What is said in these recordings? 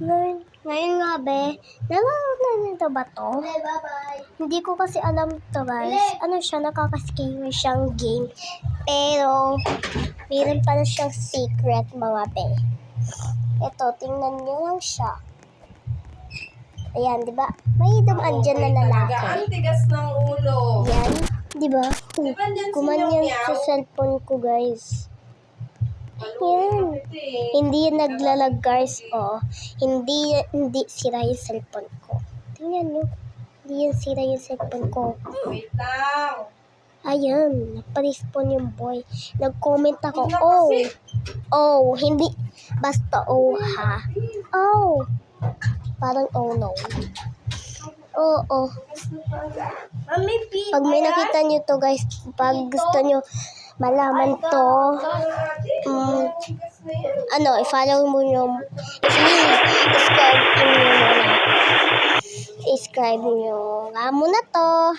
Ngayon nga, be, nalaro na nito ba to? Hindi ko kasi alam to, guys. Ano siya, nakaka-scary siyang game. Pero, meron pala siyang secret, mga be. Ito, tingnan nyo lang siya. Ayan, di ba? May dumaan dyan na lalaki. Ang tigas ng ulo. Yan, di ba? Kumanyan sa cellphone ko, guys. Yan. Hindi yan naglalag, guys. Oh. Hindi sira yung cellphone ko. Tingnan nyo. Hindi yan sira yung cellphone ko. Wait lang. Ayan. Nagpa-respawn yung boy. Nag-comment ako. Hindi. Basta ha. Parang no. Pag may nakita nyo to, guys, pag gusto nyo malaman to, i-follow mo nyo, i-subscribe nyo nga muna to.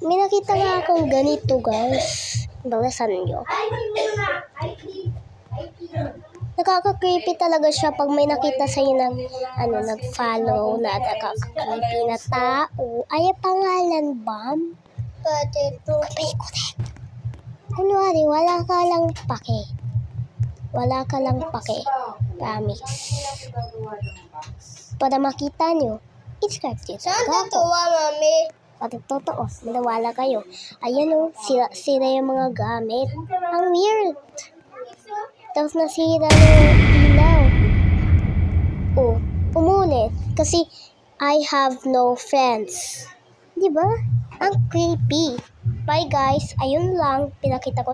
May nakita nga akong ganito, guys. Balasan nyo. Nakaka-creepy talaga siya pag may nakita sa'yo ng nag-follow na nakaka-creepy na tao. Ay, pangalan, Bam? Kunwari, wala ka lang pake. Promise. Para makita nyo, subscribe nyo. Saan totoo, mami? Pati totoo, manawala kayo. Ayan o, sira yung mga gamit. Ang weird. Tapos nasira yung ilaw. Umulit. Kasi I have no friends. Diba? Ang creepy. Bye guys. Ayun lang. Pinakita ko.